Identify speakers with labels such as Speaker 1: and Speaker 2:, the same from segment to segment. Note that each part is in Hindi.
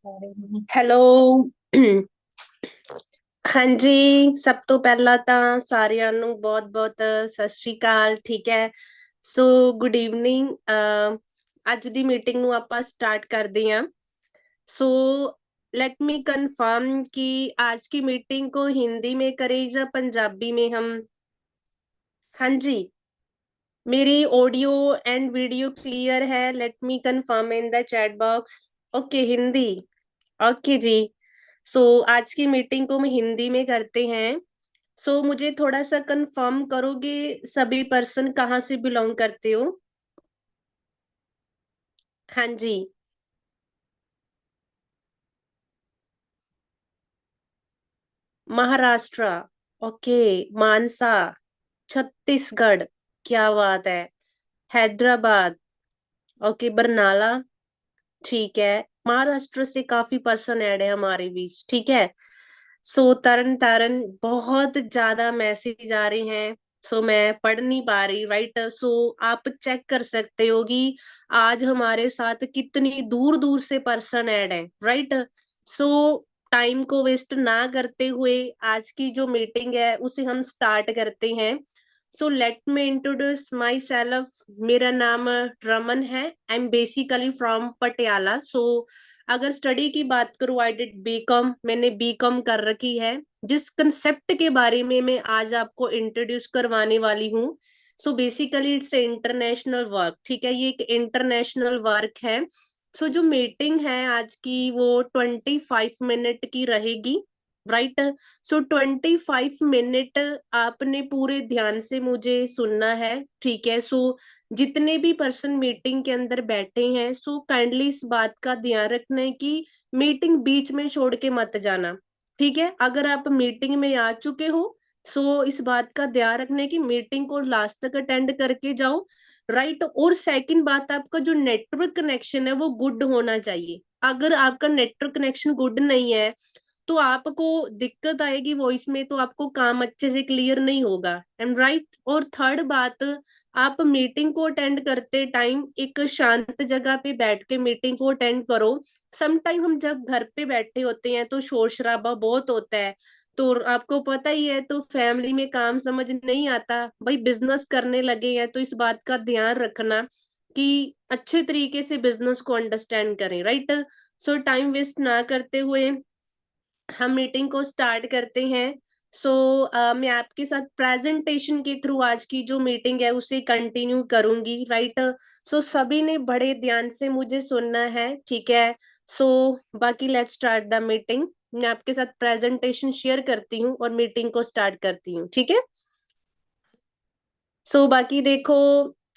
Speaker 1: ਹੈਲੋ। ਹਾਂਜੀ, ਸਭ ਤੋਂ ਪਹਿਲਾਂ ਤਾਂ ਸਾਰਿਆਂ ਨੂੰ ਬਹੁਤ-ਬਹੁਤ ਸਤਿ ਸ਼੍ਰੀ ਅਕਾਲ। ਠੀਕ ਹੈ। So good evening. ਅੱਜ ਦੀ ਮੀਟਿੰਗ ਨੂੰ ਆਪਾਂ स्टार्ट करते हैं। सो लेट मी कंफर्म कि आज की मीटिंग को हिंदी में करें या पंजाबी में हम। हाँ जी, मेरी ऑडियो एंड वीडियो क्लियर है? Let me confirm in the chat box. Okay, Hindi. Okay जी। सो आज की मीटिंग को हम हिंदी में करते हैं। सो मुझे थोड़ा सा कंफर्म करोगे सभी पर्सन कहाँ से बिलोंग करते हो? हाँ जी। महाराष्ट्र। ओके। मानसा। छत्तीसगढ़। क्या बात है। हैदराबाद। ओके, बरनाला। ठीक है। महाराष्ट्र से काफी पर्सन ऐड है हमारे बीच। ठीक है। सो तरन तारन बहुत ज्यादा मैसेज आ रहे हैं। सो मैं पढ़ नहीं पा रही। राइट। सो आप चेक कर सकते हो कि आज हमारे साथ कितनी दूर दूर से पर्सन ऐड है। राइट। सो टाइम को वेस्ट ना करते हुए आज की जो मीटिंग है उसे हम स्टार्ट करते हैं। So let me introduce myself. मेरा नाम रमन है। I am basically from Patiala. So अगर स्टडी की बात करूँ, आई डिड बीकॉम। मैंने बीकॉम कर रखी है। जिस कंसेप्ट के बारे में मैं आज आपको इंट्रोड्यूस करवाने वाली हूँ, so basically it's international work. ठीक है, ये एक इंटरनेशनल वर्क है। सो जो मीटिंग है आज की वो 25 मिनट की रहेगी। राइट। सो 25 मिनट आपने पूरे ध्यान से मुझे सुनना है। ठीक है। सो जितने भी पर्सन मीटिंग के अंदर बैठे हैं, सो काइंडली इस बात का ध्यान रखना है कि मीटिंग बीच में छोड़ के मत जाना। ठीक है। अगर आप मीटिंग में आ चुके हो, सो इस बात का ध्यान रखना है कि मीटिंग को लास्ट तक अटेंड करके जाओ। राइट। और सेकंड बात, आपका जो नेटवर्क कनेक्शन है वो गुड होना चाहिए। अगर आपका नेटवर्क कनेक्शन गुड नहीं है तो आपको दिक्कत आएगी वॉइस में, तो आपको काम अच्छे से क्लियर नहीं होगा। And right. और थर्ड बात, आप मीटिंग को अटेंड करते टाइम एक शांत जगह पे बैठ के मीटिंग को अटेंड करो। सम टाइम हम जब घर पे बैठे होते हैं तो शोर शराबा बहुत होता है। तो आपको पता ही है, तो फैमिली में काम समझ नहीं आता। भाई बिजनेस करने लगे हैं तो इस बात का ध्यान रखना कि अच्छे तरीके से बिजनेस को अंडरस्टैंड करें। राइट। सो टाइम वेस्ट ना करते हुए हम मीटिंग को स्टार्ट करते हैं। सो मैं आपके साथ प्रेजेंटेशन के थ्रू आज की जो मीटिंग है उसे कंटिन्यू करूंगी। राइट। सो सभी ने बड़े ध्यान से मुझे सुनना है। ठीक है। सो बाकी लेट्स स्टार्ट द मीटिंग। मैं आपके साथ प्रेजेंटेशन शेयर करती हूँ और मीटिंग को स्टार्ट करती हूँ। ठीक है। सो बाकी देखो,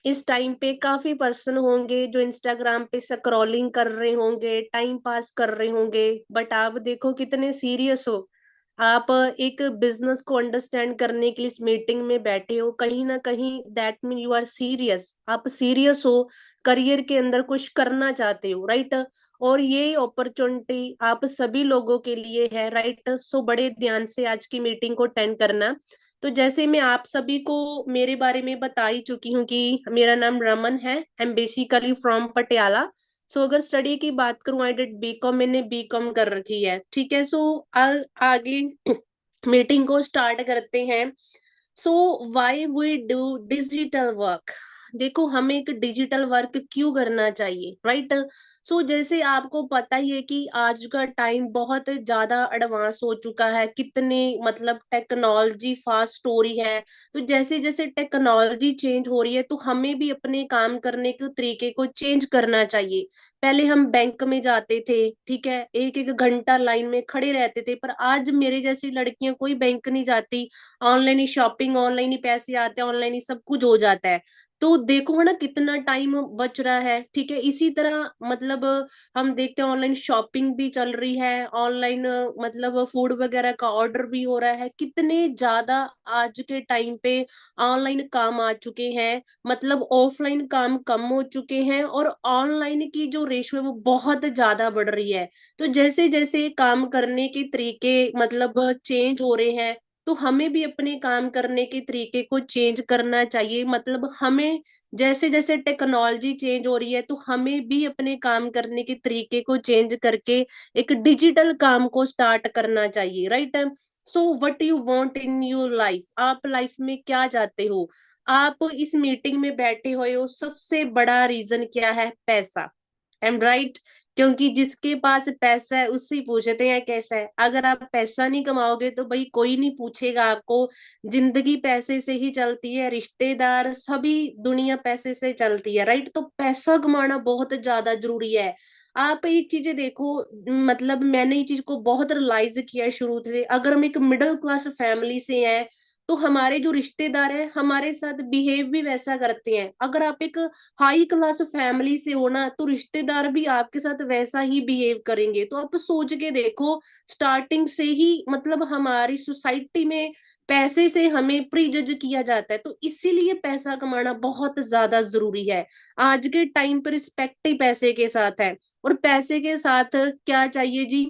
Speaker 1: इस टाइम पे काफी पर्सन होंगे जो इंस्टाग्राम पे स्क्रॉलिंग कर रहे होंगे, टाइम पास कर रहे होंगे, बट आप देखो कितने सीरियस हो। आप एक बिजनेस को अंडरस्टैंड करने के लिए इस मीटिंग में बैठे हो। कहीं ना कहीं that mean you are serious. आप सीरियस हो, करियर के अंदर कुछ करना चाहते हो। राइट। और ये अपॉर्चुनिटी आप सभी लोगों के लिए है। राइट। सो बड़े ध्यान से आज की मीटिंग को अटेंड करना। तो जैसे मैं आप सभी को मेरे बारे में बता ही चुकी हूँ कि मेरा नाम रमन है। I am basically from Patiala. So अगर स्टडी की बात करूँ, आई डिड बीकॉम। मैंने बीकॉम कर रखी है। ठीक है। सो आगे मीटिंग को स्टार्ट करते हैं। So why we do digital work. देखो, हमें एक डिजिटल वर्क क्यों करना चाहिए। राइट। सो जैसे आपको पता ही है कि आज का टाइम बहुत ज्यादा एडवांस हो चुका है। कितने मतलब टेक्नोलॉजी फास्ट हो रही है। तो जैसे जैसे टेक्नोलॉजी चेंज हो रही है तो हमें भी अपने काम करने के तरीके को चेंज करना चाहिए। पहले हम बैंक में जाते थे। ठीक है, एक एक घंटा लाइन में खड़े रहते थे, पर आज मेरे जैसी लड़कियां कोई बैंक नहीं जाती। ऑनलाइन ही शॉपिंग, ऑनलाइन ही पैसे आते हैं, ऑनलाइन ही सब कुछ हो जाता है। तो देखो है ना कितना टाइम बच रहा है। ठीक है, इसी तरह मतलब हम देखते हैं ऑनलाइन शॉपिंग भी चल रही है, ऑनलाइन मतलब फूड वगैरह का ऑर्डर भी हो रहा है। कितने ज्यादा आज के टाइम पे ऑनलाइन काम आ चुके हैं। मतलब ऑफलाइन काम कम हो चुके हैं और ऑनलाइन की जो रेशो है वो बहुत ज्यादा बढ़ रही है। तो जैसे जैसे काम करने के तरीके मतलब चेंज हो रहे हैं, तो हमें भी अपने काम करने के तरीके को चेंज करना चाहिए। मतलब हमें जैसे जैसे टेक्नोलॉजी चेंज हो रही है, तो हमें भी अपने काम करने के तरीके को चेंज करके एक डिजिटल काम को स्टार्ट करना चाहिए, right. So what you want in your life, आप लाइफ में क्या चाहते हो। आप इस मीटिंग में बैठे हुए हो, सबसे बड़ा रीजन क्या है, पैसा। Am right. क्योंकि जिसके पास पैसा है उससे ही पूछते हैं कैसा है। अगर आप पैसा नहीं कमाओगे तो भाई कोई नहीं पूछेगा आपको। जिंदगी पैसे से ही चलती है, रिश्तेदार सभी दुनिया पैसे से चलती है, राइट। तो पैसा कमाना बहुत ज्यादा जरूरी है। आप एक चीजें देखो, मतलब मैंने ये चीज को बहुत रियलाइज किया है शुरू से। अगर हम एक मिडिल क्लास फैमिली से हैं, तो हमारे जो रिश्तेदार हैं हमारे साथ बिहेव भी वैसा करते हैं। अगर आप एक हाई क्लास फैमिली से हो ना, तो रिश्तेदार भी आपके साथ वैसा ही बिहेव करेंगे। तो आप सोच के देखो, स्टार्टिंग से ही मतलब हमारी सोसाइटी में पैसे से हमें प्रीजज किया जाता है। तो इसीलिए पैसा कमाना बहुत ज्यादा जरूरी है। आज के टाइम पर रिस्पेक्ट ही पैसे के साथ है। और पैसे के साथ क्या चाहिए जी,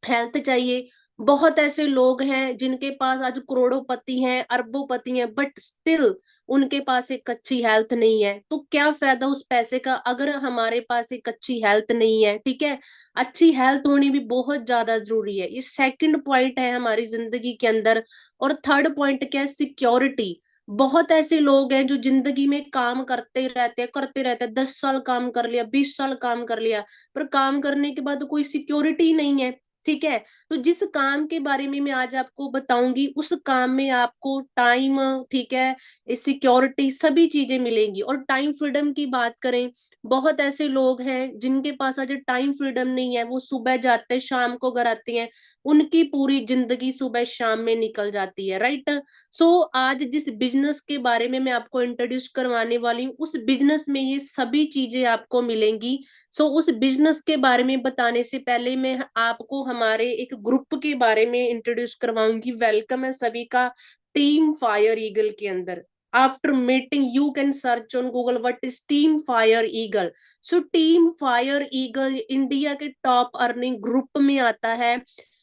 Speaker 1: हेल्थ चाहिए। बहुत ऐसे लोग हैं जिनके पास आज करोड़ोंपति हैं, अरबोंपति हैं, बट स्टिल उनके पास एक अच्छी हेल्थ नहीं है। तो क्या फायदा उस पैसे का अगर हमारे पास एक अच्छी हेल्थ नहीं है, ठीक है। अच्छी हेल्थ होनी भी बहुत ज्यादा जरूरी है। ये सेकंड पॉइंट है हमारी जिंदगी के अंदर। और थर्ड पॉइंट क्या है, सिक्योरिटी। बहुत ऐसे लोग हैं जो जिंदगी में काम करते रहते हैं 10 साल काम कर लिया, 20 साल काम कर लिया, पर काम करने के बाद कोई सिक्योरिटी नहीं है, ठीक है। तो जिस काम के बारे में मैं आज आपको बताऊंगी, उस काम में आपको टाइम, ठीक है, सिक्योरिटी सभी चीजें मिलेंगी। और टाइम फ्रीडम की बात करें, बहुत ऐसे लोग हैं जिनके पास आज टाइम फ्रीडम नहीं है। वो सुबह जाते हैं शाम को घर आते हैं, उनकी पूरी जिंदगी सुबह शाम में निकल जाती है, राइट। सो आज जिस बिजनेस के बारे में मैं आपको इंट्रोड्यूस करवाने वाली हूँ, उस बिजनेस में ये सभी चीजें आपको मिलेंगी। सो उस बिजनेस के बारे में बताने से पहले मैं आपको हमारे एक ग्रुप के बारे में इंट्रोड्यूस करवाऊंगी। वेलकम है सभी का टीम फायर ईगल के अंदर। After meeting you can search on Google what is team fire eagle. So team fire eagle India के टॉप अर्निंग ग्रुप में आता है।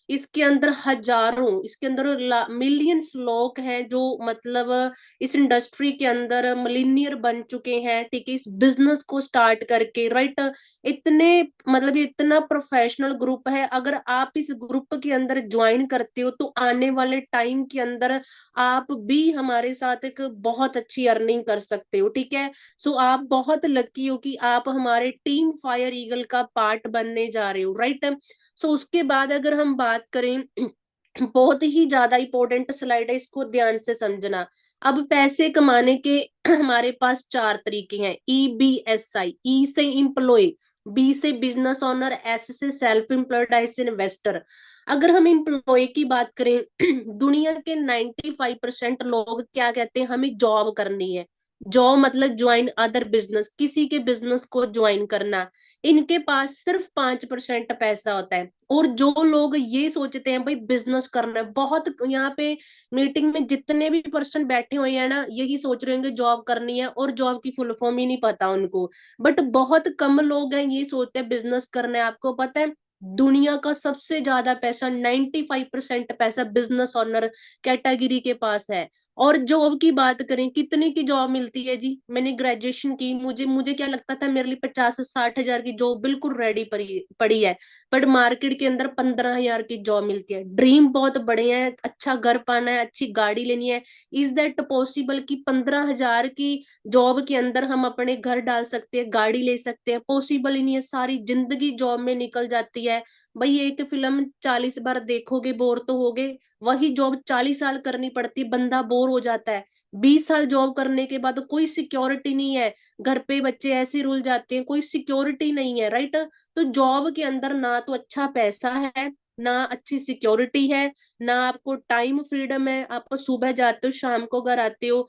Speaker 1: इसके अंदर हजारों, इसके अंदर मिलियंस लोग हैं जो मतलब इस इंडस्ट्री के अंदर मिलीनियर बन चुके हैं, ठीक है, इस बिजनेस को स्टार्ट करके, राइट। इतने मतलब ये इतना प्रोफेशनल ग्रुप है। अगर आप इस ग्रुप के अंदर ज्वाइन करते हो तो आने वाले टाइम के अंदर आप भी हमारे साथ एक बहुत अच्छी अर्निंग कर सकते हो, ठीक है। सो आप बहुत लकी हो कि आप हमारे टीम फायर ईगल का पार्ट बनने जा रहे हो, राइट। सो उसके बाद अगर हम बात करें बहुत ही ज्यादा इंपॉर्टेंट स्लाइड है, इसको ध्यान से समझना। अब पैसे कमाने के हमारे पास चार तरीके हैं। EBSI, ई से इम्प्लॉय, बी से बिजनेस ओनर, एस से सेल्फ एम्प्लॉयड, आई से इन्वेस्टर। अगर हम एम्प्लॉय की बात करें, दुनिया के 95% लोग क्या कहते हैं, हमें जॉब करनी है। जॉब मतलब ज्वाइन अदर बिजनेस, किसी के बिजनेस को ज्वाइन करना। इनके पास सिर्फ 5% पैसा होता है। और जो लोग ये सोचते हैं भाई बिजनेस करना है, बहुत यहाँ पे मीटिंग में जितने भी पर्सन बैठे हुए हैं ना, यही सोच रहे होंगे जॉब करनी है, और जॉब की फुल फॉर्म ही नहीं पता उनको। बट बहुत कम लोग हैं ये सोचते हैं बिजनेस करना है। आपको पता है दुनिया का सबसे ज्यादा पैसा, 95% पैसा बिजनेस ओनर कैटेगरी के पास है। और जॉब की बात करें, कितने की जॉब मिलती है जी। मैंने ग्रेजुएशन की, मुझे मुझे क्या लगता था मेरे लिए 50 से 60 हजार की जॉब बिल्कुल रेडी पड़ी पड़ी है। बट मार्केट के अंदर 15 हजार की जॉब मिलती है। ड्रीम बहुत बड़े हैं, अच्छा घर पाना है, अच्छी गाड़ी लेनी है। इज दैट पॉसिबल कि 15 हजार की जॉब के अंदर हम अपने घर डाल सकते हैं, गाड़ी ले सकते हैं? पॉसिबल ही नहीं है। सारी जिंदगी जॉब में निकल जाती है। भाई एक फिल्म 40 बार देखोगे बोर तो होगे, वही जॉब 40 साल करनी पड़ती, बंदा बोर हो जाता है। 20 साल जॉब करने के बाद कोई सिक्योरिटी नहीं है, घर पे बच्चे ऐसे रुल जाते हैं, कोई सिक्योरिटी नहीं है, राइट। तो जॉब के अंदर ना तो अच्छा पैसा है, ना अच्छी सिक्योरिटी है, ना आपको टाइम फ्रीडम है। आप सुबह जाते हो शाम को घर आते हो।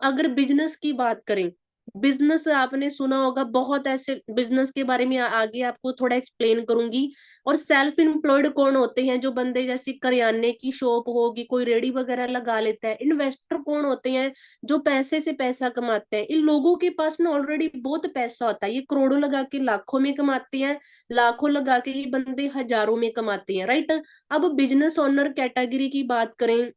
Speaker 1: अगर बिजनेस की बात करें, बिजनेस आपने सुना होगा, बहुत ऐसे बिजनेस के बारे में आगे आपको थोड़ा एक्सप्लेन करूंगी। और सेल्फ एम्प्लॉयड कौन होते हैं, जो बंदे जैसे करियाने की शॉप होगी, कोई रेडी वगैरह लगा लेता है। इन्वेस्टर कौन होते हैं, जो पैसे से पैसा कमाते हैं। इन लोगों के पास ना ऑलरेडी बहुत पैसा होता है, ये करोड़ों लगा के लाखों में कमाते हैं, लाखों लगा के ये बंदे हजारों में कमाते हैं, राइट। अब बिजनेस ओनर कैटेगरी की बात करें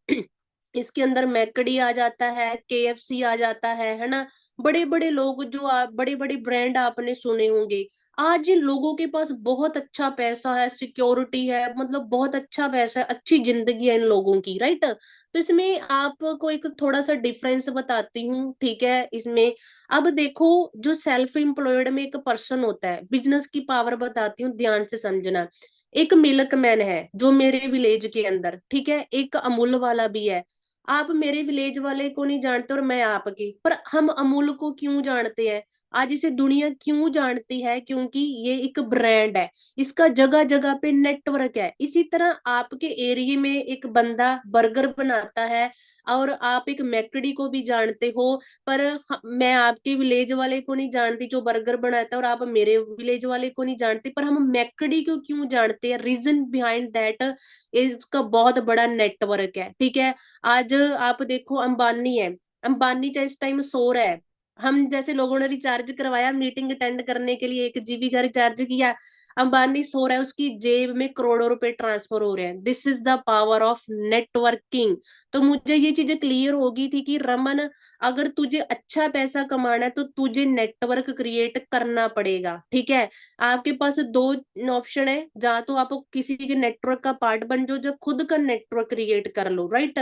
Speaker 1: इसके अंदर मैकडी आ जाता है, केएफसी आ जाता है ना। बड़े बड़े लोग जो आप, बड़े बड़े ब्रांड आपने सुने होंगे। आज इन लोगों के पास बहुत अच्छा पैसा है, सिक्योरिटी है, मतलब बहुत अच्छा पैसा है, अच्छी जिंदगी है इन लोगों की, राइट। तो इसमें आपको एक थोड़ा सा डिफरेंस बताती हूँ, ठीक है। इसमें अब देखो, जो सेल्फ एम्प्लॉयड में एक पर्सन होता है, बिजनेस की पावर बताती हूँ, ध्यान से समझना। एक मिल्क मैन है जो मेरे विलेज के अंदर, ठीक है, एक अमूल वाला भी है। आप मेरे विलेज वाले को नहीं जानते और मैं आपकी, पर हम अमूल को क्यों जानते हैं? आज इसे दुनिया क्यों जानती है? क्योंकि ये एक ब्रांड है, इसका जगह जगह पे नेटवर्क है। इसी तरह आपके एरिया में एक बंदा बर्गर बनाता है और आप एक मैकडी को भी जानते हो, पर मैं आपके विलेज वाले को नहीं जानती जो बर्गर बनाता है, और आप मेरे विलेज वाले को नहीं जानते, पर हम मैकडी को क्यों जानते हैं? रीजन बिहाइंड दैट, इसका बहुत बड़ा नेटवर्क है, ठीक है। आज आप देखो, अंबानी है, अंबानी चाहे इस टाइम सो रहा है, हम जैसे लोगों ने रिचार्ज करवाया मीटिंग अटेंड करने के लिए, 1 GB का रिचार्ज किया, अंबानी सो रहा है, उसकी जेब में करोड़ों रुपए ट्रांसफर हो रहे हैं। This is the power of networking. तो मुझे ये चीजें क्लियर होगी थी कि रमन, अगर तुझे अच्छा पैसा कमाना है तो तुझे नेटवर्क क्रिएट करना पड़ेगा, ठीक है। आपके पास दो ऑप्शन है, जहाँ तो आप किसी के नेटवर्क का पार्ट बन जाओ, जो खुद का नेटवर्क क्रिएट कर लो, right.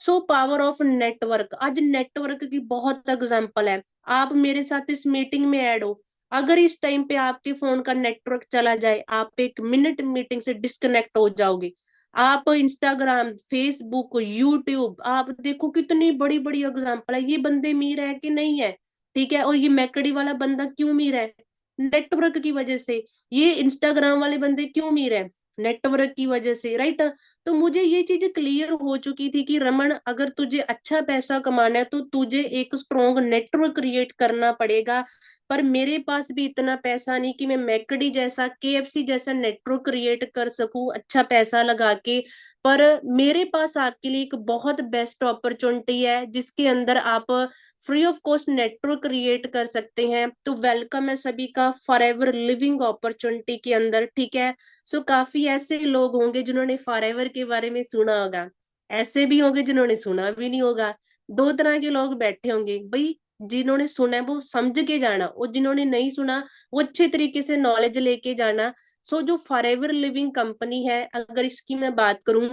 Speaker 1: So power of network, आज नेटवर्क की बहुत एग्जांपल है। आप मेरे साथ इस मीटिंग में ऐड हो, अगर इस टाइम पे आपके फोन का नेटवर्क चला जाए, आप 1 मिनट मीटिंग से डिस्कनेक्ट हो जाओगे। आप इंस्टाग्राम, फेसबुक, यूट्यूब, आप देखो कितनी बड़ी बड़ी एग्जांपल है। ये बंदे अमीर है कि नहीं है? ठीक है। और ये मैकडी वाला बंदा क्यों अमीर है? नेटवर्क की वजह से। ये इंस्टाग्राम वाले बंदे क्यों अमीर है? नेटवर्क की वजह से, राइट। तो मुझे ये चीज क्लियर हो चुकी थी कि रमन, अगर तुझे अच्छा पैसा कमाना है तो तुझे एक स्ट्रॉन्ग नेटवर्क क्रिएट करना पड़ेगा। पर मेरे पास भी इतना पैसा नहीं कि मैं मैकडी जैसा, केएफसी जैसा नेटवर्क क्रिएट कर सकूं अच्छा पैसा लगा के। पर मेरे पास आपके लिए एक बहुत बेस्ट अपॉर्चुनिटी है, जिसके अंदर आप free of cost network create कर सकते हैं। तो वेलकम है सभी का फॉरएवर लिविंग अपॉर्चुनिटी के अंदर, ठीक है। सो काफी ऐसे लोग होंगे जिन्होंने फॉरएवर के बारे में सुना होगा, ऐसे भी होंगे जिन्होंने सुना भी नहीं होगा। दो तरह के लोग बैठे होंगे भाई, जिन्होंने सुना है वो समझ के जाना, और जिन्होंने नहीं सुना वो अच्छे तरीके से नॉलेज लेके जाना। सो जो फॉरएवर लिविंग कंपनी है, अगर इसकी मैं बात करूं,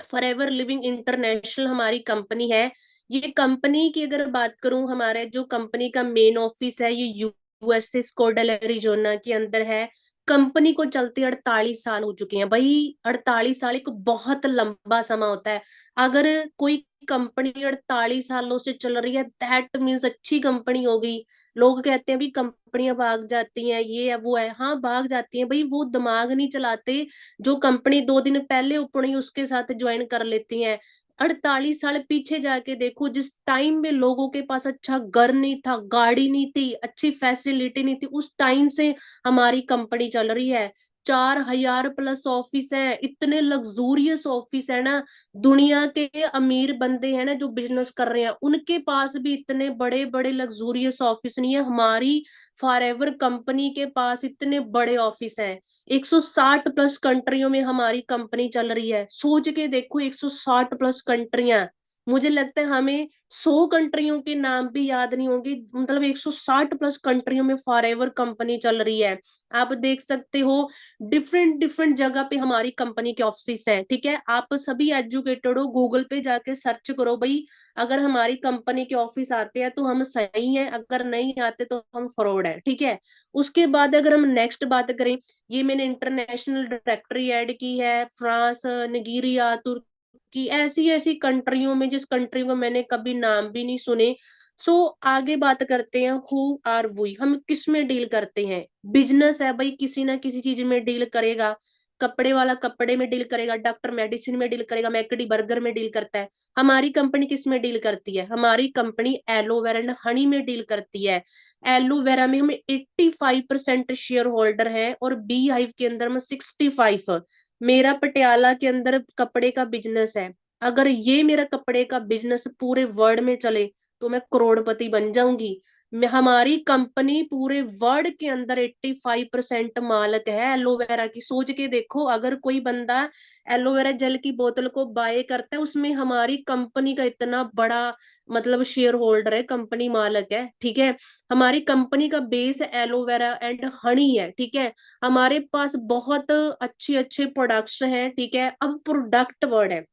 Speaker 1: फॉरएवर लिविंग इंटरनेशनल हमारी कंपनी है। ये कंपनी की अगर बात करूं, हमारे जो कंपनी का मेन ऑफिस है ये यूएसए स्कोडल एरिजोना के अंदर है। कंपनी को चलते 48 साल हो चुके हैं भाई। 48 साल एक बहुत लंबा समय होता है। अगर कोई कंपनी 48 सालों से चल रही है, दैट मीन्स अच्छी कंपनी होगी। लोग कहते हैं भी कंपनियां भाग जाती हैं, ये है वो है, हाँ भाग जाती हैं भाई, वो दिमाग नहीं चलाते जो कंपनी 2 दिन पहले उपनी उसके साथ ज्वाइन कर लेती हैं। 48 साल पीछे जाके देखो, जिस टाइम में लोगों के पास अच्छा घर नहीं था, गाड़ी नहीं थी, अच्छी फैसिलिटी नहीं थी, उस टाइम से हमारी कंपनी चल रही है। 4,000 प्लस ऑफिस है, इतने लग्जूरियस ऑफिस है ना। दुनिया के अमीर बंदे हैं ना जो बिजनेस कर रहे हैं, उनके पास भी इतने बड़े बड़े लग्जूरियस ऑफिस नहीं है। हमारी फॉरएवर कंपनी के पास इतने बड़े ऑफिस हैं। 160 प्लस कंट्रियों में हमारी कंपनी चल रही है। सोच के देखो, 160 प्लस कंट्रियां। मुझे लगता है हमें 100 कंट्रियों के नाम भी याद नहीं होंगे, मतलब 160 प्लस कंट्रियों में फॉरएवर कंपनी चल रही है। आप देख सकते हो, डिफरेंट डिफरेंट जगह पे हमारी कंपनी के ऑफिस हैं, ठीक है। आप सभी एजुकेटेड हो, गूगल पे जाके सर्च करो भाई, अगर हमारी कंपनी के ऑफिस आते हैं तो हम सही हैं, अगर नहीं आते तो हम फ्रॉड है, ठीक है। उसके बाद अगर हम नेक्स्ट बात करें, ये मैंने इंटरनेशनल डायरेक्टरी ऐड की है, फ्रांस, निगीरिया, तुर्की, ऐसी ऐसी कंट्रियों में जिस कंट्री को मैंने कभी नाम भी नहीं सुने। सो आगे बात करते हैं, हु आर वी, हम किस में डील करते हैं? बिजनेस है भाई, किसी ना किसी चीज में डील करेगा। कपड़े वाला कपड़े में डील करेगा, डॉक्टर मेडिसिन में डील करेगा, मैकडी बर्गर में डील करता है। हमारी कंपनी किस में डील करती है? हमारी कंपनी एलोवेरा एंड हनी में डील करती है। एलोवेरा में हम 85% शेयर होल्डर हैं, और बी हाइव के अंदर में 65। मेरा पटियाला के अंदर कपड़े का बिजनेस है। अगर ये मेरा कपड़े का बिजनेस पूरे वर्ल्ड में चले तो मैं करोड़पति बन जाऊंगी। हमारी कंपनी पूरे वर्ल्ड के अंदर 85% मालक है एलोवेरा की। सोच के देखो, अगर कोई बंदा एलोवेरा जेल की बोतल को बाय करता है, उसमें हमारी कंपनी का इतना बड़ा मतलब शेयर होल्डर है, कंपनी मालक है, ठीक है। हमारी कंपनी का बेस एलोवेरा एंड हनी है, ठीक है। हमारे पास बहुत अच्छे अच्छे प्रोडक्ट्स हैं, ठीक है। अब प्रोडक्ट वर्ड है,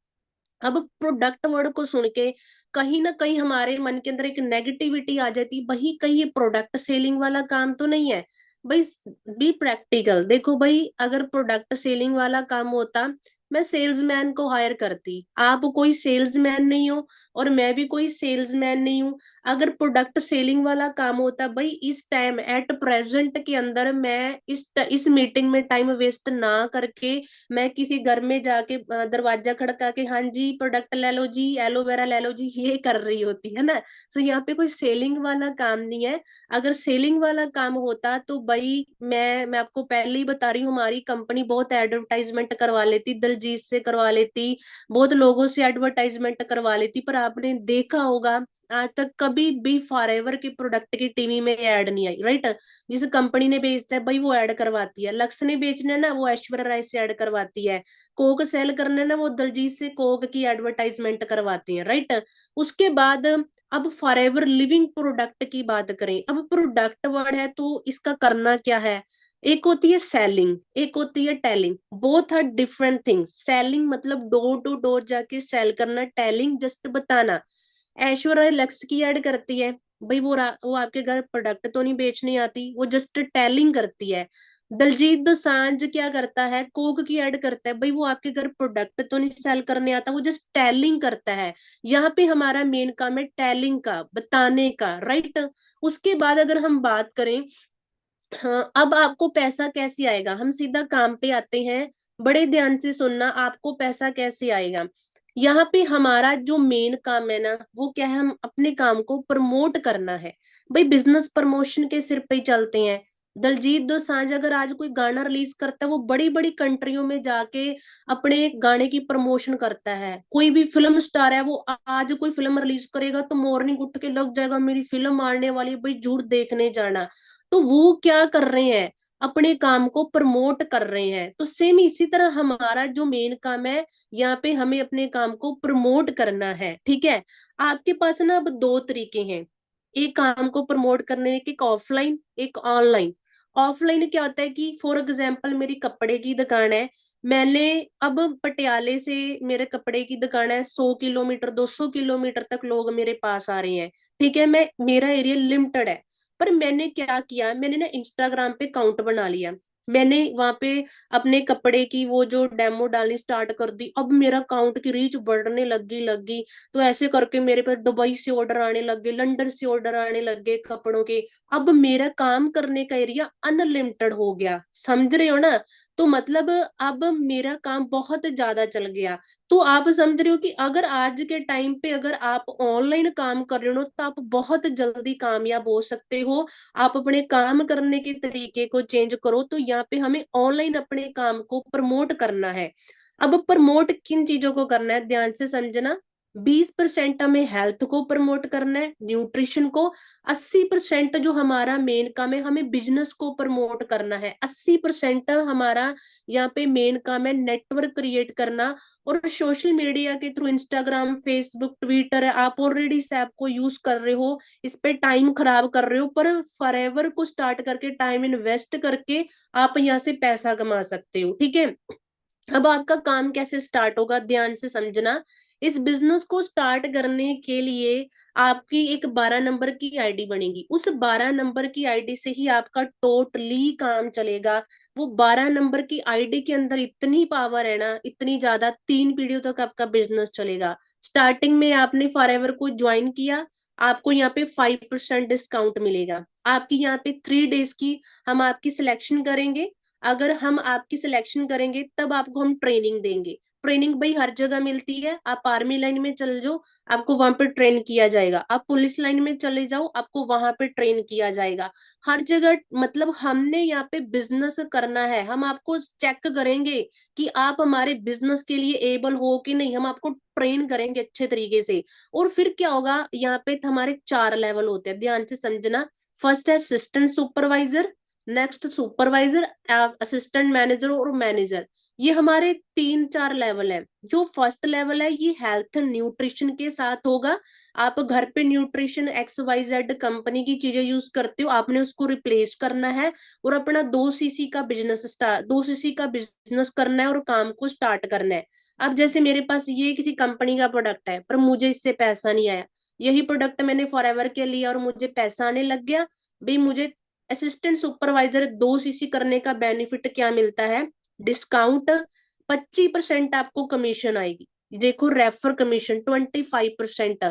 Speaker 1: अब प्रोडक्ट वर्ड को सुन के कहीं ना कहीं हमारे मन के अंदर एक नेगेटिविटी आ जाती, भाई कहीं ये प्रोडक्ट सेलिंग वाला काम तो नहीं है। भाई बी प्रैक्टिकल, देखो भाई, अगर प्रोडक्ट सेलिंग वाला काम होता, मैं सेल्समैन को हायर करती। आप कोई सेल्समैन नहीं हो और मैं भी कोई सेल्समैन नहीं हूँ। अगर प्रोडक्ट सेलिंग वाला काम होता, भाई इस टाइम एट प्रेजेंट के अंदर मैं इस मीटिंग में टाइम वेस्ट ना करके मैं किसी घर में जाके दरवाजा खड़का के, हाँ जी प्रोडक्ट ले लो जी, एलोवेरा ले लो जी, ये कर रही होती है ना। सो यहाँ पे कोई सेलिंग वाला काम नहीं है। अगर सेलिंग वाला काम होता तो भाई मैं आपको पहले ही बता रही हूँ, हमारी कंपनी बहुत एडवर्टाइजमेंट करवा लेती, दिलजीत से करवा लेती, बहुत लोगों से एडवर्टाइजमेंट करवा लेती। पर आपने देखा होगा आज तक कभी भी फॉरएवर के प्रोडक्ट की टीवी में ऐड नहीं आई, राइट। जिस कंपनी ने बेचता है भाई वो ऐड करवाती है, लक्स ने बेचना है ना वो ऐश्वर्या राय से ऐड करवाती है, कोक सेल करना है ना वो दलजीत से कोक की एडवर्टाइजमेंट करवाती है, राइट। उसके बाद अब फॉरएवर लिविंग प्रोडक्ट की बात करें, अब प्रोडक्ट वर्ड है तो इसका करना क्या है। एक होती है सेलिंग, एक होती है telling, both are different thing. Selling मतलब डोर टू डोर जाके सेल करना, टेलिंग जस्ट बताना। ऐश्वर्या लक्स की ऐड करती है, भाई वो आपके घर प्रोडक्ट तो नहीं बेचने आती, वो जस्ट टेलिंग करती है। दलजीत दोसांझ क्या करता है, कोक की ऐड करता है, भाई वो आपके घर प्रोडक्ट तो नहीं सेल करने आता, वो जस्ट टेलिंग करता है। यहाँ पे हमारा मेन काम है टेलिंग का, बताने का, राइट। उसके बाद अगर हम बात करें, हाँ, अब आपको पैसा कैसे आएगा, हम सीधा काम पे आते हैं। बड़े ध्यान से सुनना, आपको पैसा कैसे आएगा। यहाँ पे हमारा जो मेन काम है ना, वो क्या है, हम अपने काम को प्रमोट करना है। भाई बिजनेस प्रमोशन के सिर पे ही चलते हैं। दलजीत दोसांझ अगर आज कोई गाना रिलीज करता है, वो बड़ी बड़ी कंट्रियों में जाके अपने गाने की प्रमोशन करता है। कोई भी फिल्म स्टार है, वो आज कोई फिल्म रिलीज करेगा तो मॉर्निंग उठ के लग जाएगा मेरी फिल्म आने वाली है, भाई झूठ देखने जाना। तो वो क्या कर रहे हैं, अपने काम को प्रमोट कर रहे हैं। तो सेम इसी तरह हमारा जो मेन काम है, यहाँ पे हमें अपने काम को प्रमोट करना है, ठीक है। आपके पास ना अब दो तरीके हैं एक काम को प्रमोट करने के, एक ऑफलाइन एक ऑनलाइन। ऑफलाइन क्या होता है कि फॉर एग्जाम्पल मेरी कपड़े की दुकान है, मैंने अब पटियाले से मेरे कपड़े की दुकान है, 100 किलोमीटर 200 किलोमीटर तक लोग मेरे पास आ रहे हैं, ठीक है। मैं मेरा एरिया लिमिटेड है, पर मैंने क्या किया, मैंने ना इंस्टाग्राम पे अकाउंट बना लिया। मैंने वहां पे अपने कपड़े की वो जो डेमो डालनी स्टार्ट कर दी, अब मेरा अकाउंट की रीच बढ़ने लगी। तो ऐसे करके मेरे पे दुबई से ऑर्डर आने लग गए, लंदन से ऑर्डर आने लग गए कपड़ों के। अब मेरा काम करने का एरिया अनलिमिटेड हो गया, समझ रहे हो ना। तो मतलब अब मेरा काम बहुत ज्यादा चल गया। तो आप समझ रहे हो कि अगर आज के टाइम पे अगर आप ऑनलाइन काम कर रहे हो तो आप बहुत जल्दी कामयाब हो सकते हो। आप अपने काम करने के तरीके को चेंज करो। तो यहाँ पे हमें ऑनलाइन अपने काम को प्रमोट करना है। अब प्रमोट किन चीजों को करना है, ध्यान से समझना। 20% हमें हेल्थ को प्रमोट करना है, न्यूट्रिशन को। 80% जो हमारा मेन काम है, हमें बिजनेस को प्रमोट करना है। 80% हमारा यहाँ पे मेन काम है नेटवर्क क्रिएट करना। और सोशल मीडिया के थ्रू इंस्टाग्राम फेसबुक ट्विटर है, आप ऑलरेडी इस ऐप को यूज कर रहे हो, इस पे टाइम खराब कर रहे हो, पर फॉरएवर को स्टार्ट करके टाइम इन्वेस्ट करके आप यहाँ से पैसा कमा सकते हो, ठीक है। अब आपका काम कैसे स्टार्ट होगा, ध्यान से समझना। इस बिजनेस को स्टार्ट करने के लिए आपकी एक 12 नंबर की आईडी बनेगी, उस 12 नंबर की आईडी से ही आपका टोटली काम चलेगा। वो 12 नंबर की आईडी के अंदर इतनी पावर है ना, इतनी ज्यादा, 3 पीढ़ियों तक आपका बिजनेस चलेगा। स्टार्टिंग में आपने फॉरएवर को ज्वाइन किया, आपको यहाँ पे 5% डिस्काउंट मिलेगा। आपकी यहाँ पे 3 डेज की हम आपकी सिलेक्शन करेंगे। अगर हम आपकी सिलेक्शन करेंगे तब आपको हम ट्रेनिंग देंगे। ट्रेनिंग भाई हर जगह मिलती है, आप आर्मी लाइन में चले जाओ, आपको वहां पे ट्रेन किया जाएगा। आप पुलिस लाइन में चले जाओ, आपको वहां पे ट्रेन किया जाएगा। हर जगह मतलब हमने यहाँ पे बिजनेस करना है, हम आपको चेक करेंगे कि आप हमारे बिजनेस के लिए एबल हो कि नहीं, हम आपको ट्रेन करेंगे अच्छे तरीके से। और फिर क्या होगा, यहाँ पे हमारे 4 लेवल होते हैं, ध्यान से समझना। फर्स्ट है assistant supervisor, next supervisor, assistant manager और मैनेजर। ये हमारे 3-4 लेवल है। जो फर्स्ट लेवल है ये हेल्थ न्यूट्रिशन के साथ होगा। आप घर पे न्यूट्रिशन XYZ कंपनी की चीजें यूज करते हो, आपने उसको रिप्लेस करना है और अपना 2 सीसी का बिजनेस स्टार्ट 2 सीसी का बिजनेस करना है और काम को स्टार्ट करना है। अब जैसे मेरे पास ये किसी कंपनी का प्रोडक्ट है पर मुझे इससे पैसा नहीं आया, यही प्रोडक्ट मैंने फॉरएवर के लिया और मुझे पैसा आने लग गया। भाई मुझे असिस्टेंट सुपरवाइजर 2 सीसी करने का बेनिफिट क्या मिलता है? डिस्काउंट 25% आपको कमीशन आएगी। देखो रेफर कमीशन 25%।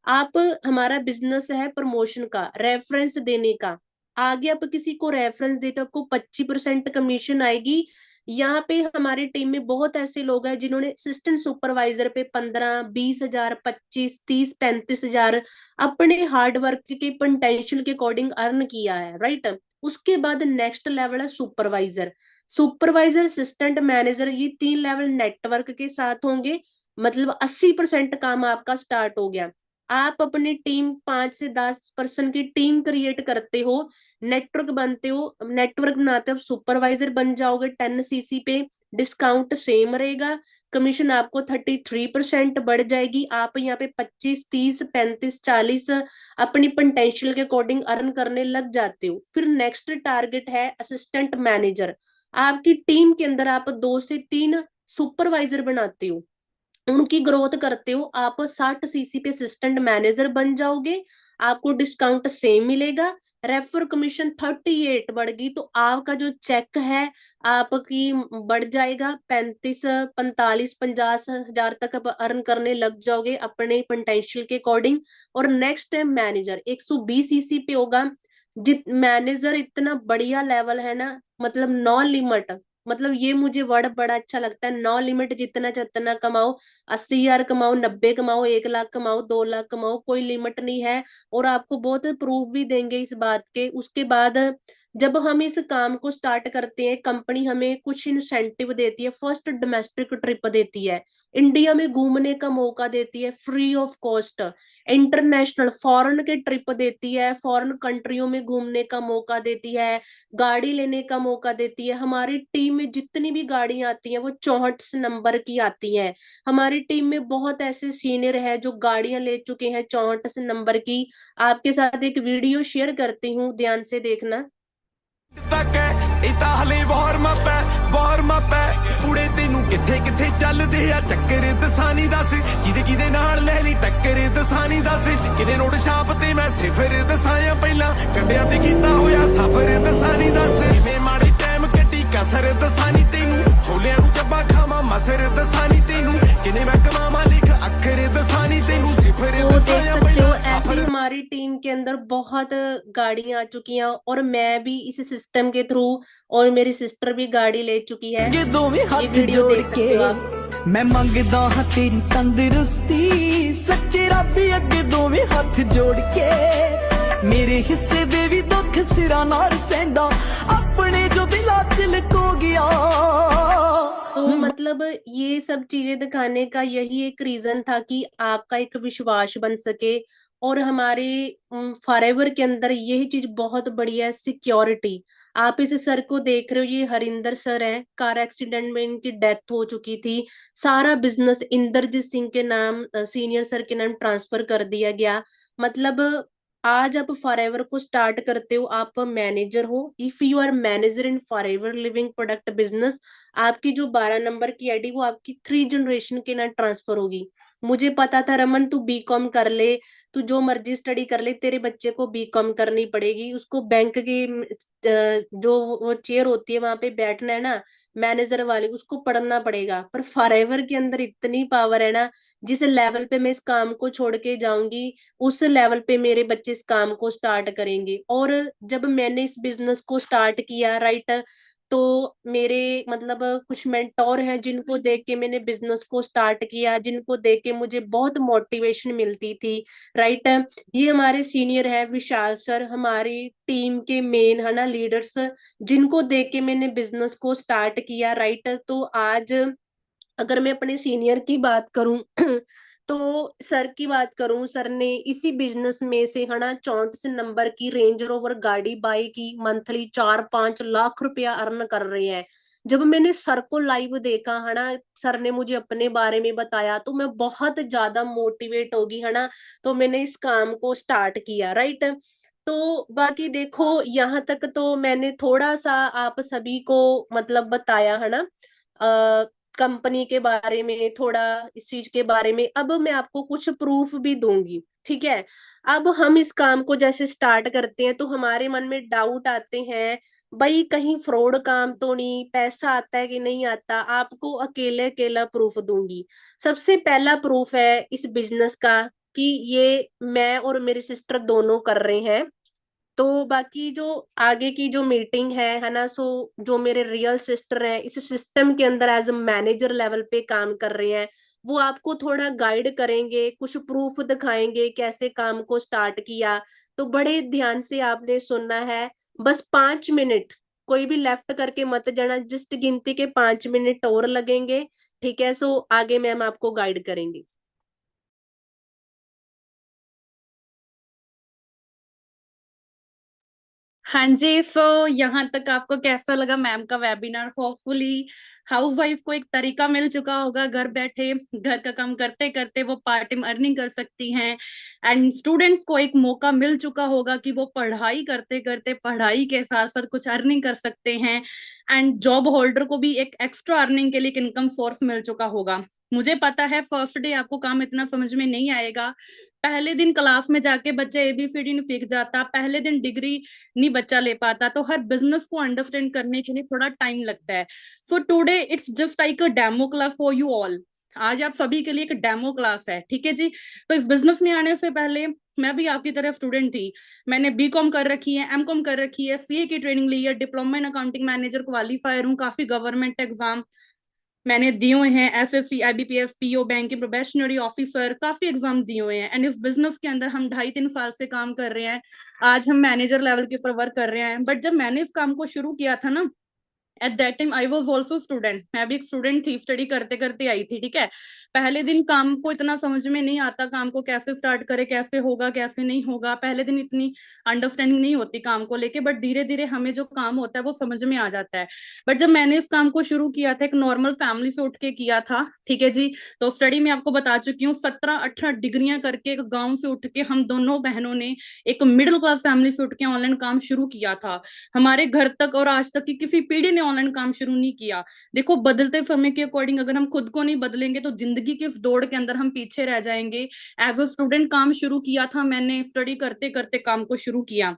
Speaker 1: आप हमारा बिजनेस है प्रमोशन का, रेफरेंस देने का, आगे आप किसी को रेफरेंस देते हो आपको 25% कमीशन आएगी। यहाँ पे हमारी टीम में बहुत ऐसे लोग हैं जिन्होंने असिस्टेंट सुपरवाइजर पे 15-20 हजार, 25-30-35 हजार अपने हार्ड वर्क के पोटेंशियल के अकॉर्डिंग अर्न किया है, राइट। उसके बाद नेक्स्ट लेवल है सुपरवाइजर। सुपरवाइजर, असिस्टेंट, मैनेजर, ये 3 लेवल नेटवर्क के साथ होंगे। मतलब 80% काम आपका स्टार्ट हो गया। आप अपनी टीम 5 से 10 पर्सन की टीम क्रिएट करते हो, नेटवर्क बनते हो, नेटवर्क बनाते हो, सुपरवाइजर बन जाओगे 10 सीसी पे। डिस्काउंट सेम रहेगा, कमीशन आपको 33% बढ़ जाएगी। आप यहाँ पे 25-30-35-40 अपनी पोटेंशियल के अकॉर्डिंग अर्न करने लग जाते हो। फिर नेक्स्ट टारगेट है असिस्टेंट मैनेजर। आपकी टीम के अंदर आप 2 से 3 सुपरवाइजर बनाते हो, उनकी ग्रोथ करते हो, आप 60 सीसी पे असिस्टेंट मैनेजर बन जाओगे। आपको डिस्काउंट सेम मिलेगा, रेफर कमीशन 38 बढ़ गई तो आपका जो चेक है आपकी बढ़ जाएगा 35-45-50 हजार तक आप अर्न करने लग जाओगे अपने पोटेंशियल के अकॉर्डिंग। और नेक्स्ट है मैनेजर, 120 सीसी पे होगा। जित मैनेजर इतना बढ़िया लेवल है ना, मतलब नो लिमिट। मतलब ये मुझे वर्ड बड़ा अच्छा लगता है, नो लिमिट, जितना जितना कमाओ, 80 हजार कमाओ, 90 कमाओ, 1 लाख कमाओ, 2 लाख कमाओ, कोई लिमिट नहीं है। और आपको बहुत प्रूफ भी देंगे इस बात के। उसके बाद जब हम इस काम को स्टार्ट करते हैं, कंपनी हमें कुछ इंसेंटिव देती है। फर्स्ट डोमेस्टिक ट्रिप देती है, इंडिया में घूमने का मौका देती है free of cost. International foreign के ट्रिप देती है, फॉरेन कंट्रियों में घूमने का मौका देती है, गाड़ी लेने का मौका देती है। हमारी टीम में जितनी भी गाड़ियां आती हैं वो 64 नंबर की आती हैं। हमारी टीम में बहुत ऐसे सीनियर है जो गाड़ियां ले चुके हैं 64 नंबर की। आपके साथ एक वीडियो शेयर करती हूँ, ध्यान से देखना।
Speaker 2: तक ਇਹ ਤਾਂ ਹਲੇ ਵਾਰਮ ਅਪ ਹੈ ਕੁੜੇ ਤੈਨੂੰ ਕਿੱਥੇ ਕਿੱਥੇ ਚੱਲਦੇ ਆ ਚੱਕਰ ਦਸਾਨੀ ਦੱਸ ਕਿਹਦੇ ਨਾਲ ਲੈ ਲਈ ਟੱਕਰ ਦਸਾਨੀ ਦੱਸ ਕਿਨੇ ਨੋਟ ਛਾਪ ਤੇ ਮੈਂ ਸਿਫਰ ਦਸਾਇਆ ਪਹਿਲਾਂ ਕੰਡਿਆਂ ਤੇ ਕੀਤਾ ਹੋਇਆ ਸਫਰ ਦਸਾਨੀ ਦੱਸ ਕਿਵੇਂ ਮਾੜੇ ਟਾਈਮ ਕੱਟੀ ਕਸਰ ਦਸਾਨੀ ਤੈਨੂੰ ਛੋਲਿਆਂ ਨੂੰ ਚੱਬਾ ਖਾਵਾਂ ਮਸਰ ਦਸਾਨੀ ਤੈਨੂੰ ਕਿਨੇ ਮੈਂ ਕਮਾਵਾਂ ਲਿਖ ਅੱਖਰ ਦਸਾਨੀ ਤੈਨੂੰ ਸਿਫਰ
Speaker 1: तो देख
Speaker 2: ਦਸਾਇਆ
Speaker 1: सकते हो
Speaker 2: ਪਹਿਲਾਂ
Speaker 1: ऐसी
Speaker 2: ਸਫਰ
Speaker 1: हमारी टीम के अंदर बहुत गाड़ियां आ चुकी हैं और मैं भी इस सिस्टम के थ्रू, और मेरी सिस्टर भी गाड़ी ले चुकी है।
Speaker 3: ये दोवें
Speaker 1: ये
Speaker 3: हाथ
Speaker 1: वीडियो
Speaker 3: जोड़
Speaker 1: देख
Speaker 3: के
Speaker 1: सकते हो आप।
Speaker 3: मैं मंगदा हाँ तेरी तंदुरुस्ती सच्चे रब अगे दोवें हाथ जोड़ के मेरे हिस्से दे भी दुख सिरा नाल सैंदा अपने जो दिला च लको गया।
Speaker 1: तो मतलब ये सब चीजें दिखाने का यही एक रीजन था कि आपका एक विश्वास बन सके। और हमारे फॉरएवर के अंदर यही चीज बहुत बढ़िया है, सिक्योरिटी। आप इस सर को देख रहे हो, ये हरिंदर सर हैं, कार एक्सीडेंट में इनकी डेथ हो चुकी थी। सारा बिजनेस इंद्रजीत सिंह के नाम, सीनियर सर के नाम ट्रांसफर कर दिया गया। मतलब आज आप फॉरएवर को स्टार्ट करते हो, आप मैनेजर हो। If you are manager in Forever Living product business, आपकी जो 12 नंबर की आईडी वो आपकी 3 जनरेशन के ना ट्रांसफर होगी। मुझे पता था रमन तू बीकॉम कर ले, तू जो मर्जी स्टडी कर ले, तेरे बच्चे को बीकॉम करनी पड़ेगी, उसको बैंक की जो वो चेयर होती है वहां पे बैठना है ना, मैनेजर वाले, उसको पढ़ना पड़ेगा। पर फॉरएवर के अंदर इतनी पावर है ना, जिस लेवल पे मैं इस काम को छोड़ के जाऊंगी उस लेवल पे मेरे बच्चे इस काम को स्टार्ट करेंगे। और जब मैंने इस बिजनेस को स्टार्ट किया, राइट, तो मेरे मतलब कुछ मेंटोर हैं जिनको देख के मैंने बिजनेस को स्टार्ट किया, जिनको देख के मुझे बहुत मोटिवेशन मिलती थी, राइट। ये हमारे सीनियर है विशाल सर, हमारी टीम के मेन है ना लीडर्स, जिनको देख के मैंने बिजनेस को स्टार्ट किया, राइट। तो आज अगर मैं अपने सीनियर की बात करूं तो तो सर की बात करूं, सर ने इसी बिजनेस में से है ना 64 नंबर की रेंज रोवर गाड़ी बाई की, मंथली 4-5 लाख रुपया अर्न कर रहे हैं। जब मैंने सर को लाइव देखा है ना, सर ने मुझे अपने बारे में बताया, तो मैं बहुत ज्यादा मोटिवेट होगी है ना। तो मैंने इस काम को स्टार्ट किया, राइट। तो बाकी देखो, यहाँ तक तो मैंने थोड़ा सा आप सभी को मतलब बताया है ना, कंपनी के बारे में, थोड़ा इस चीज के बारे में। अब मैं आपको कुछ प्रूफ भी दूंगी, ठीक है। अब हम इस काम को जैसे स्टार्ट करते हैं तो हमारे मन में डाउट आते हैं, भाई कहीं फ्रॉड काम तो नहीं, पैसा आता है कि नहीं आता। आपको अकेले अकेला प्रूफ दूंगी। सबसे पहला प्रूफ है इस बिजनेस का कि ये मैं और मेरी सिस्टर दोनों कर रहे हैं। तो बाकी जो आगे की जो मीटिंग है ना, सो जो मेरे रियल सिस्टर हैं इस सिस्टम के अंदर एज अ मैनेजर लेवल पे काम कर रहे हैं, वो आपको थोड़ा गाइड करेंगे, कुछ प्रूफ दिखाएंगे कैसे काम को स्टार्ट किया। तो बड़े ध्यान से आपने सुनना है, बस 5 मिनट, कोई भी लेफ्ट करके मत जाना, जस्ट गिनती के 5 मिनट और लगेंगे, ठीक है। सो आगे मैम आपको गाइड करेंगे।
Speaker 4: हाँ जी। सो यहाँ तक आपको कैसा लगा मैम का वेबिनार? होपफुली हाउस वाइफ को एक तरीका मिल चुका होगा, घर बैठे घर का काम करते करते वो पार्ट टाइम अर्निंग कर सकती हैं। एंड स्टूडेंट्स को एक मौका मिल चुका होगा कि वो पढ़ाई करते करते पढ़ाई के साथ साथ कुछ अर्निंग कर सकते हैं। एंड जॉब होल्डर को भी एक एक्स्ट्रा अर्निंग के लिए एक इनकम सोर्स मिल चुका होगा। मुझे पता है फर्स्ट डे आपको काम इतना समझ में नहीं आएगा। पहले दिन क्लास में जाके बच्चा एबीसीडी नहीं सीख जाता, पहले दिन डिग्री नहीं बच्चा ले पाता। तो हर बिजनेस को अंडरस्टैंड करने के लिए थोड़ा टाइम लगता है। So today it's just like a demo class for you all. आज आप सभी के लिए एक डेमो क्लास है, ठीक है जी। तो इस बिजनेस में आने से पहले मैं भी आपकी तरह स्टूडेंट थी। मैंने बीकॉम कर रखी है, एमकॉम कर रखी है, सीए की ट्रेनिंग ली है, diploma in accounting manager qualifier हूँ, काफी गवर्नमेंट एग्जाम मैंने दिए हुए हैं, SSC, IBPS, PO, banking probationary officer, काफी एग्जाम दिए हुए हैं। एंड इस बिजनेस के अंदर हम 2.5-3 साल से काम कर रहे हैं। आज हम मैनेजर लेवल के ऊपर वर्क कर रहे हैं। बट जब मैंने इस काम को शुरू किया था ना, at that time I was also student. मैं भी एक स्टूडेंट थी, स्टडी करते करते आई थी, ठीक है। पहले दिन काम को इतना समझ में नहीं आता, काम को कैसे स्टार्ट करे, कैसे होगा कैसे नहीं होगा, पहले दिन इतनी अंडरस्टैंडिंग नहीं होती काम को लेके। बट धीरे धीरे हमें जो काम होता है वो समझ में आ जाता है। बट जब मैंने इस काम को शुरू किया था, एक नॉर्मल फैमिली से उठ के किया था, ठीक है जी। तो स्टडी में आपको बता चुकी हूँ, 17-18 डिग्रियां करके एक गाँव से उठ के हम दोनों बहनों ने एक मिडिल क्लास फैमिली से उठ के ऑनलाइन काम शुरू किया था। हमारे घर तक और आज तक की किसी पीढ़ी ने ऑनलाइन काम शुरू नहीं किया। देखो, बदलते समय के अकॉर्डिंग अगर हम खुद को नहीं बदलेंगे तो जिंदगी की इस दौड़ के अंदर हम पीछे रह जाएंगे। एज अ स्टूडेंट काम शुरू किया था मैंने, स्टडी करते करते काम को शुरू किया।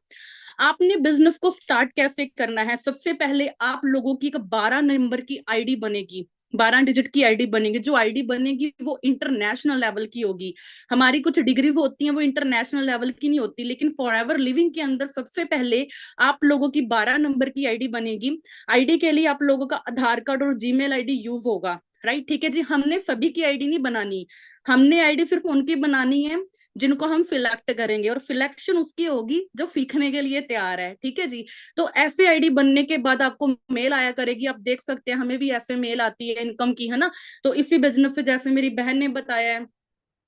Speaker 4: आपने बिजनेस को स्टार्ट कैसे करना है? सबसे पहले आप लोगों की एक 12 नंबर की आईडी बनेगी, 12 डिजिट की आईडी बनेगी। जो आईडी बनेगी वो इंटरनेशनल लेवल की होगी। हमारी कुछ डिग्रीज होती हैं वो इंटरनेशनल लेवल की नहीं होती, लेकिन फॉर एवर लिविंग के अंदर सबसे पहले आप लोगों की 12 नंबर की आईडी बनेगी। आईडी के लिए आप लोगों का आधार कार्ड और जीमेल आईडी यूज होगा, राइट, ठीक है जी। हमने सभी की आईडी नहीं बनानी, हमने आईडी सिर्फ उनकी बनानी है जिनको हम सिलेक्ट करेंगे, और सिलेक्शन उसकी होगी जो सीखने के लिए तैयार है, ठीक है जी। तो ऐसे आईडी बनने के बाद आपको मेल आया करेगी। आप देख सकते हैं हमें भी ऐसे मेल आती है इनकम की, है ना। तो इसी बिजनेस से, जैसे मेरी बहन ने बताया है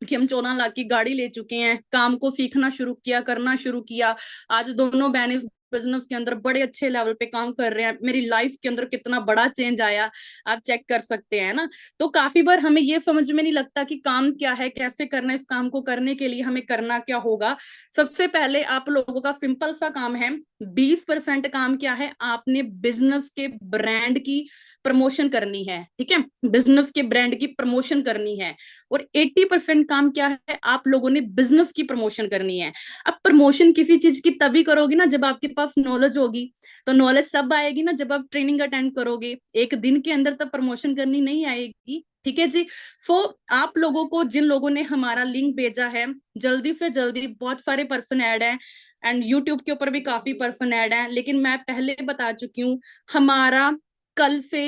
Speaker 4: कि हम 14 लाख की गाड़ी ले चुके हैं, काम को सीखना शुरू किया, करना शुरू किया। आज दोनों बहन इस बिजनेस के अंदर बड़े अच्छे लेवल पे काम कर रहे हैं। मेरी लाइफ के अंदर कितना बड़ा चेंज आया आप चेक कर सकते हैं ना। तो काफी बार हमें ये समझ में नहीं लगता कि काम क्या है, कैसे करना है, इस काम को करने के लिए हमें करना क्या होगा। सबसे पहले आप लोगों का सिंपल सा काम है, 20% काम क्या है, आपने बिजनेस के ब्रांड की प्रमोशन करनी है, ठीक है। बिजनेस के ब्रांड की प्रमोशन करनी है। और 80% काम क्या है, आप लोगों ने बिजनेस की प्रमोशन करनी है। अब प्रमोशन किसी चीज की तभी करोगे ना जब आपके पास नॉलेज होगी। तो नॉलेज सब आएगी ना जब आप ट्रेनिंग अटेंड करोगे। एक दिन के अंदर तब प्रमोशन करनी नहीं आएगी, ठीक है जी। सो आप लोगों को, जिन लोगों ने हमारा लिंक भेजा है, जल्दी से जल्दी, बहुत सारे पर्सन ऐड हैं एंड यूट्यूब के ऊपर भी काफी पर्सन ऐड हैं, लेकिन मैं पहले बता चुकी हूँ हमारा कल से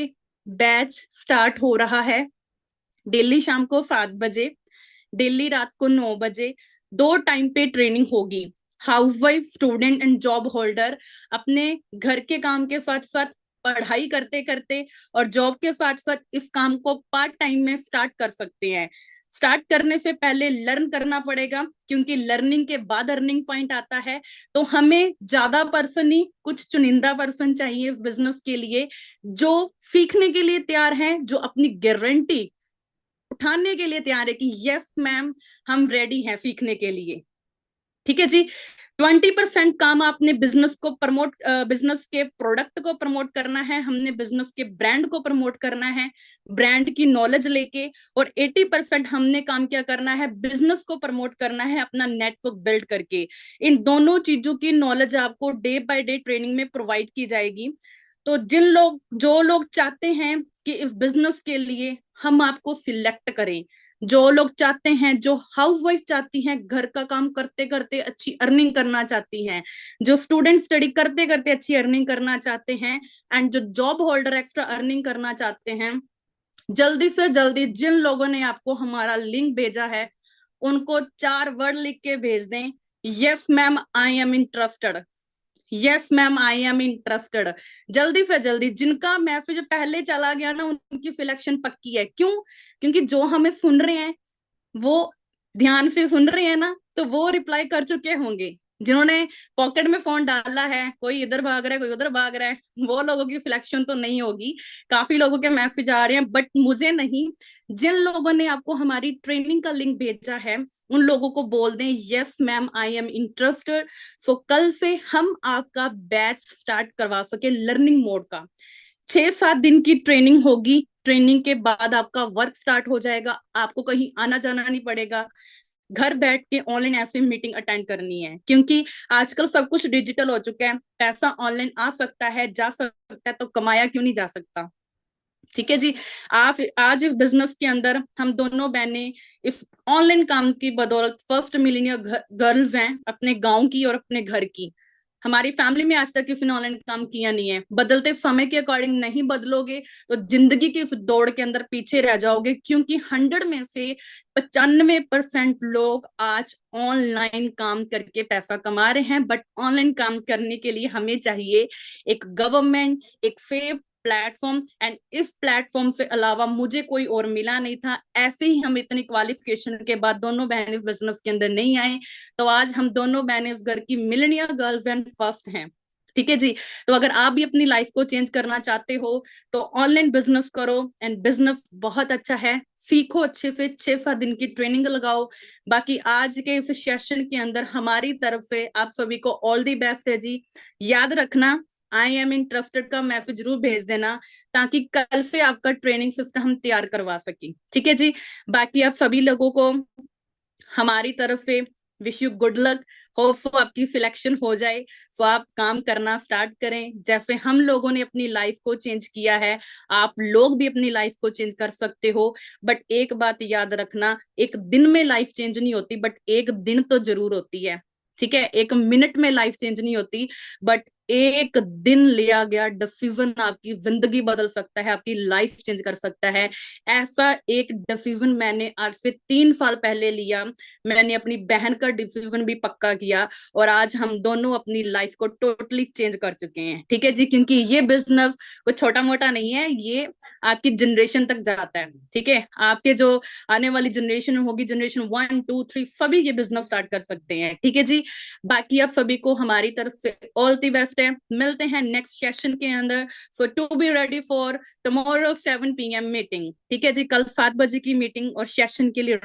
Speaker 4: बैच स्टार्ट हो रहा है। डेली शाम को 7 बजे, डेली रात को 9 बजे, 2 टाइम पे ट्रेनिंग होगी। Housewife, student and job holder अपने घर के काम के साथ साथ पढ़ाई करते करते और जॉब के साथ साथ इस काम को पार्ट टाइम में स्टार्ट कर सकते हैं। स्टार्ट करने से पहले लर्न करना पड़ेगा, क्योंकि लर्निंग के बाद अर्निंग पॉइंट आता है। तो हमें ज्यादा पर्सन नहीं, कुछ चुनिंदा पर्सन चाहिए इस बिजनेस के लिए, जो सीखने के लिए तैयार हैं, जो अपनी गारंटी उठाने के लिए तैयार है कि यस मैम हम रेडी हैं सीखने के लिए। ठीक है जी। 20% काम आपने बिजनेस को प्रमोट, बिजनेस के प्रोडक्ट को प्रमोट करना है, हमने बिजनेस के ब्रांड को प्रमोट करना है, ब्रांड की नॉलेज लेके। और 80% हमने काम क्या करना है, बिजनेस को प्रमोट करना है अपना नेटवर्क बिल्ड करके। इन दोनों चीजों की नॉलेज आपको डे बाय डे ट्रेनिंग में प्रोवाइड की जाएगी। तो जो लोग चाहते हैं कि इस बिजनेस के लिए हम आपको सिलेक्ट करें, जो लोग चाहते हैं, जो हाउसवाइफ चाहती हैं घर का काम करते करते अच्छी अर्निंग करना चाहती हैं, जो स्टूडेंट स्टडी करते करते अच्छी अर्निंग करना चाहते हैं, एंड जो जॉब होल्डर एक्स्ट्रा अर्निंग करना चाहते हैं, जल्दी से जल्दी जिन लोगों ने आपको हमारा लिंक भेजा है उनको 4 वर्ड लिख के भेज दें, yes ma'am I am interested. Yes ma'am I am interested. जल्दी से जल्दी, जिनका मैसेज पहले चला गया ना उनकी सिलेक्शन पक्की है। क्यों? क्योंकि जो हमें सुन रहे हैं वो ध्यान से सुन रहे हैं ना, तो वो रिप्लाई कर चुके होंगे। जिन्होंने पॉकेट में फोन डाला है, कोई इधर भाग रहा है कोई उधर भाग रहा है, वो लोगों की सिलेक्शन तो नहीं होगी। काफी लोगों के मैसेज आ रहे हैं बट मुझे नहीं। जिन लोगों ने आपको हमारी ट्रेनिंग का लिंक भेजा है उन लोगों को बोल दें yes ma'am I am interested. So कल से हम आपका बैच स्टार्ट करवा सके लर्निंग मोड का। 6-7 दिन की ट्रेनिंग होगी। ट्रेनिंग के बाद आपका वर्क स्टार्ट हो जाएगा, आपको कहीं आना जाना नहीं पड़ेगा। घर बैठ के ऑनलाइन ऐसे मीटिंग अटेंड करनी है, क्योंकि आजकल सब कुछ डिजिटल हो चुका है। पैसा ऑनलाइन आ सकता है, जा सकता है, तो कमाया क्यों नहीं जा सकता। ठीक है जी। आज इस बिजनेस के अंदर हम दोनों बहनें इस ऑनलाइन काम की बदौलत फर्स्ट मिलीनियर गर्ल्स हैं, अपने गांव की और अपने घर की। हमारी फैमिली में आज तक किसी ने ऑनलाइन काम किया नहीं है। बदलते समय के अकॉर्डिंग नहीं बदलोगे तो जिंदगी की इस दौड़ के अंदर पीछे रह जाओगे, क्योंकि 100 में से 95% लोग आज ऑनलाइन काम करके पैसा कमा रहे हैं। बट ऑनलाइन काम करने के लिए हमें चाहिए एक गवर्नमेंट, एक सेफ प्लेटफॉर्म, एंड इस प्लेटफॉर्म से अलावा मुझे कोई और मिला नहीं था। ऐसे ही हम इतनी क्वालिफिकेशन के बाद दोनों बहन इस बिजनेस के अंदर नहीं आए, तो आज हम दोनों बहन इस घर की मिलेनियर गर्ल्स एंड फर्स्ट हैं। ठीक है जी। तो अगर आप भी अपनी लाइफ को चेंज करना चाहते हो तो ऑनलाइन बिजनेस करो, एंड बिजनेस बहुत अच्छा है, सीखो अच्छे से, 6-7 दिन की ट्रेनिंग लगाओ। बाकी आज के इस सेशन के अंदर हमारी तरफ से आप सभी को ऑल दी बेस्ट है जी। याद रखना आई एम इंटरेस्टेड का मैसेज जरूर भेज देना, ताकि कल से आपका ट्रेनिंग सिस्टम हम तैयार करवा सके। ठीक है जी। बाकी आप सभी लोगों को हमारी तरफ से wish you good luck. Hope so आपकी सिलेक्शन हो जाए, सो आप काम करना स्टार्ट करें। जैसे हम लोगों ने अपनी लाइफ को चेंज किया है, आप लोग भी अपनी लाइफ को चेंज कर सकते हो। बट एक बात याद रखना, एक दिन में लाइफ चेंज नहीं होती, बट एक दिन तो जरूर होती है। ठीक है, एक मिनट में लाइफ चेंज नहीं होती, बट एक दिन लिया गया डिसीजन आपकी जिंदगी बदल सकता है, आपकी लाइफ चेंज कर सकता है। ऐसा एक डिसीजन मैंने आज से 3 साल पहले लिया। मैंने अपनी बहन का डिसीजन भी पक्का किया और आज हम दोनों अपनी लाइफ को टोटली चेंज कर चुके हैं। ठीक है जी। क्योंकि ये बिजनेस कोई छोटा मोटा नहीं है, ये आपकी जनरेशन तक जाता है। ठीक है, आपके जो आने वाली जनरेशन होगी, जनरेशन 1, 2, 3, सभी ये बिजनेस स्टार्ट कर सकते हैं। ठीक है जी। बाकी आप सभी को हमारी तरफ से ऑल द बेस्ट है। मिलते हैं नेक्स्ट सेशन के अंदर। So to be ready for tomorrow 7 PM meeting. ठीक है जी, कल 7 बजे की मीटिंग और सेशन के लिए